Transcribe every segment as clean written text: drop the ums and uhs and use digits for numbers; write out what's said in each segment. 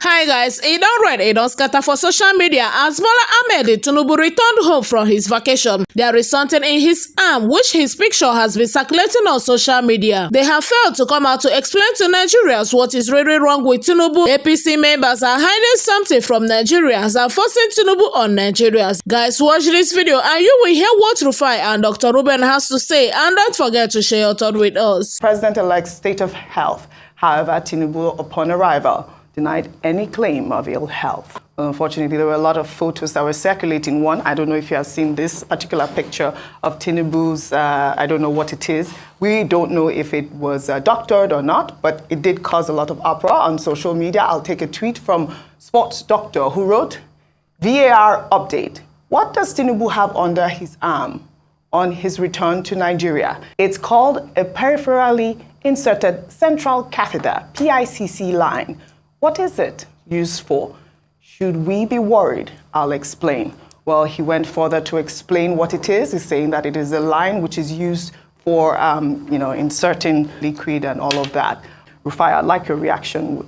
Hi guys, e don red, e don scatter for social media as Bola Ahmed Tinubu returned home from his vacation. There is something in his arm which his picture has been circulating on social media. They have failed to come out to explain to Nigerians what is really wrong with Tinubu. APC members are hiding something from Nigerians and forcing Tinubu on Nigerians. Guys, watch this video and you will hear what Rufai and Dr. Ruben has to say, and don't forget to share your thought with us. President-elect's state of health. However, Tinubu, upon arrival, denied any claim of ill health. Unfortunately, there were a lot of photos that were circulating. One, I don't know if you have seen this particular picture of Tinubu's, I don't know what it is. We don't know if it was doctored or not, but it did cause a lot of uproar on social media. I'll take a tweet from Sports Doctor who wrote, VAR update. What does Tinubu have under his arm on his return to Nigeria? It's called a peripherally inserted central catheter, PICC line. What is it used for? Should we be worried? I'll explain. Well, he went further to explain what it is. He's saying that it is a line which is used for, inserting liquid and all of that. Rufai, I'd like your reaction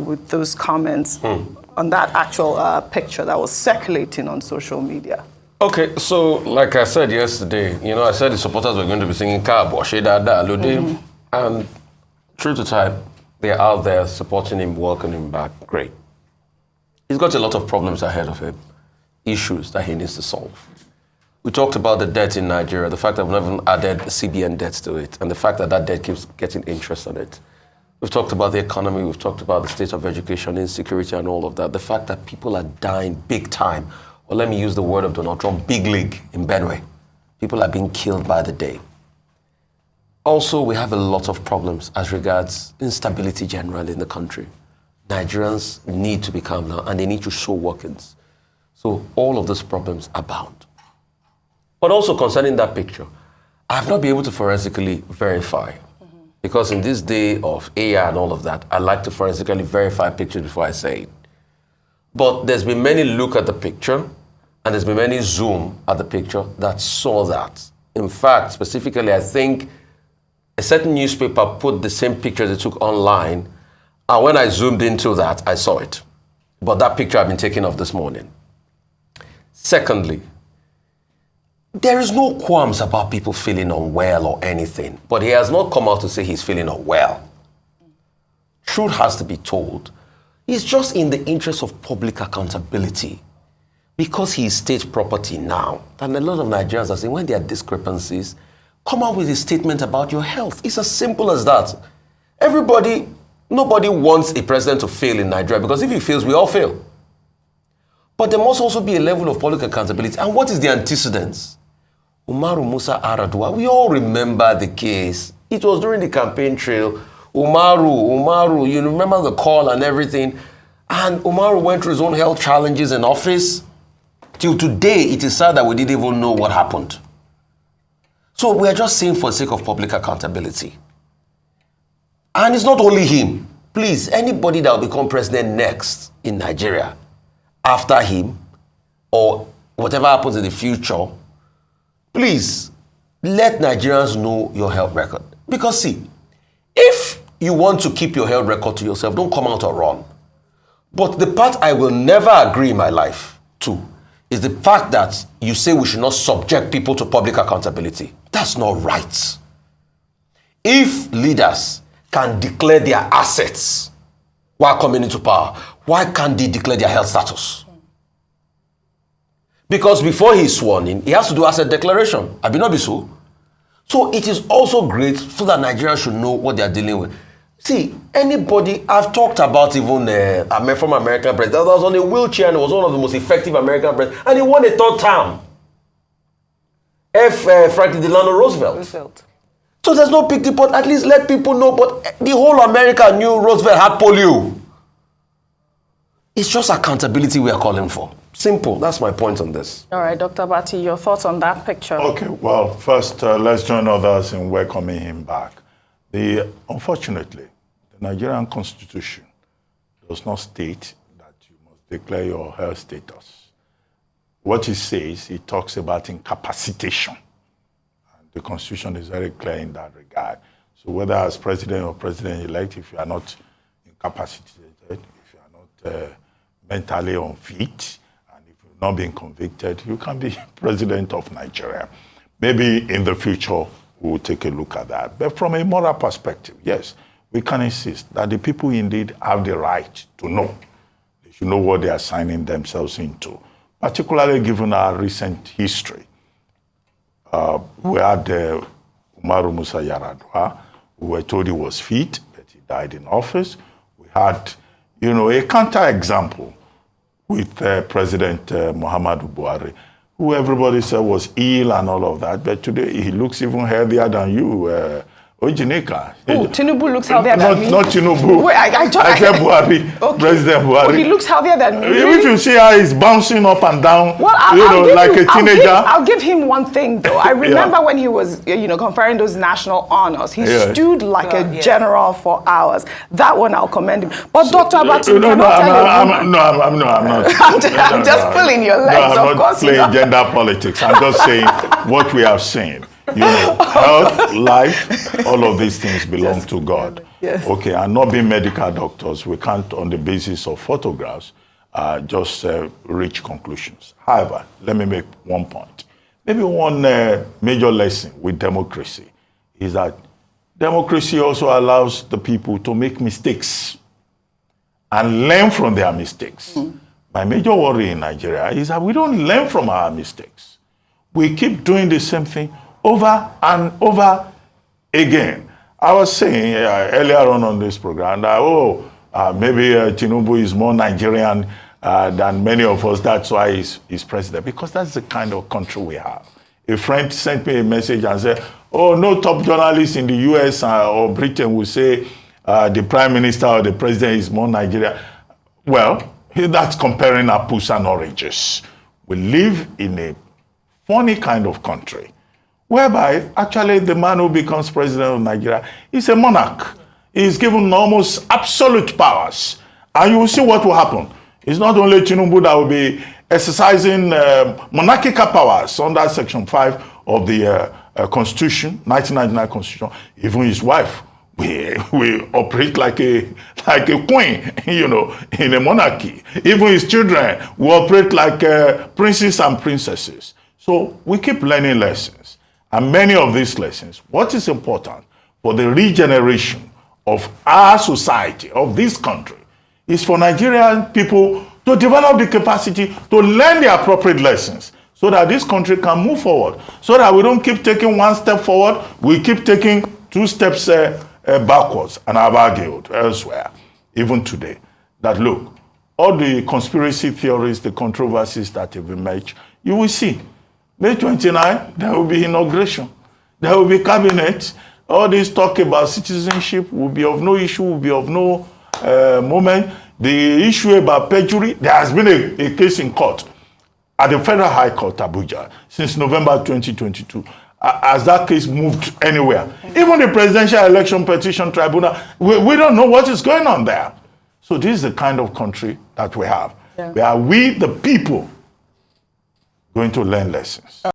with those comments on that actual picture that was circulating on social media. Okay, so like I said yesterday, I said the supporters were going to be singing Kabo, Shedada, Lode, and true to type, they're out there supporting him, welcoming him back. Great. He's got a lot of problems ahead of him, issues that he needs to solve. We talked about the debt in Nigeria, the fact that we've never added CBN debt to it, and the fact that that debt keeps getting interest on it. We've talked about the economy, we've talked about the state of education, insecurity, and all of that. The fact that people are dying big time, or let me use the word of Donald Trump, big league in Benue. People are being killed by the day. Also, we have a lot of problems as regards instability generally in the country. Nigerians need to be calm now, and they need to show workings. So all of those problems abound. But also concerning that picture, I have not been able to forensically verify. Because in this day of AI and all of that, I like to forensically verify pictures before I say it. But there's been many look at the picture, and there's been many zoom at the picture that saw that. In fact, specifically, I think a certain newspaper put the same picture they took online, and when I zoomed into that, I saw it. But that picture I've been taking of this morning. Secondly, there is no qualms about people feeling unwell or anything, but he has not come out to say he's feeling unwell. Truth has to be told. It's just in the interest of public accountability. Because he is state property now, and a lot of Nigerians are saying when there are discrepancies, come out with a statement about your health. It's as simple as that. Nobody wants a president to fail in Nigeria, because if he fails, we all fail. But there must also be a level of public accountability. And what is the antecedents? Umaru Musa Yaradua, we all remember the case. It was during the campaign trail. Umaru, you remember the call and everything. And Umaru went through his own health challenges in office. Till today, it is sad that we didn't even know what happened. So we are just saying for the sake of public accountability. And it's not only him. Please, anybody that will become president next in Nigeria, after him, or whatever happens in the future, please, let Nigerians know your health record. Because see, if you want to keep your health record to yourself, don't come out or run. But the part I will never agree in my life to is the fact that you say we should not subject people to public accountability. That's not right. If leaders can declare their assets while coming into power, why can't they declare their health status? Because before he's sworn in, he has to do asset declaration. I mean, not be so. So it is also great so that Nigerians should know what they are dealing with. See, anybody, I've talked about even a former American president that was on a wheelchair and was one of the most effective American presidents, and he won a third term. Franklin Delano Roosevelt. So there's no big deal, but at least let people know, but the whole America knew Roosevelt had polio. It's just accountability we are calling for. Simple. That's my point on this. All right, Dr. Bati, your thoughts on that picture? Okay, well, first, let's join others in welcoming him back. Unfortunately, the Nigerian Constitution does not state that you must declare your health status. What it says, it talks about incapacitation. And the Constitution is very clear in that regard. So whether as president or president-elect, if you are not incapacitated, if you are not mentally unfit, and if you've not been convicted, you can be president of Nigeria. Maybe in the future, we'll take a look at that. But from a moral perspective, yes, we can insist that the people indeed have the right to know. They should know what they are signing themselves into, particularly given our recent history. We had Umaru Musa Yaradua, who were told he was fit, but he died in office. We had, a counter-example with President Muhammadu Buhari, who everybody said was ill and all of that, but today he looks even healthier than you, Ojinika. Oh, Tinubu looks healthier than me? Not Tinubu. Wait, I said Buhari, okay. President Buhari. Oh, he looks healthier than me? If you see how he's bouncing up and down, well, I'll a teenager. I'll give him one thing, though. I remember when he was, conferring those national honors, he stood like a general for hours. That one I'll commend him. But Dr. Abatin, I'm not. I'm just pulling your legs, no, I'm not playing gender politics. I'm just saying what we have seen. Health, life, all of these things belong to God. Yes. Okay, and not being medical doctors, we can't, on the basis of photographs, just reach conclusions. However, let me make one point. Maybe one major lesson with democracy is that democracy also allows the people to make mistakes and learn from their mistakes. My major worry in Nigeria is that we don't learn from our mistakes. We keep doing the same thing over and over again. I was saying earlier on this program that, maybe Tinubu is more Nigerian than many of us. That's why he's president, because that's the kind of country we have. A friend sent me a message and said, no top journalist in the US or Britain will say the prime minister or the president is more Nigerian. Well, that's comparing apples and oranges. We live in a funny kind of country, whereby actually the man who becomes president of Nigeria is a monarch. He is given almost absolute powers. And you will see what will happen. It's not only Tinubu that will be exercising monarchical powers under Section 5 of the Constitution, 1999 Constitution. Even his wife we operate like a queen, in a monarchy. Even his children will operate like princes and princesses. So we keep learning lessons. And many of these lessons, what is important for the regeneration of our society, of this country, is for Nigerian people to develop the capacity to learn the appropriate lessons so that this country can move forward, so that we don't keep taking one step forward, we keep taking two steps backwards. And I've argued elsewhere, even today, that look, all the conspiracy theories, the controversies that have emerged, you will see. May 29, there will be inauguration. There will be cabinet. All this talk about citizenship will be of no issue, will be of no moment. The issue about perjury, there has been a case in court at the Federal High Court, Abuja, since November 2022. Has that case moved anywhere? Even the Presidential Election Petition Tribunal, we don't know what is going on there. So this is the kind of country that we have. Yeah. Where we, the people, going to learn lessons.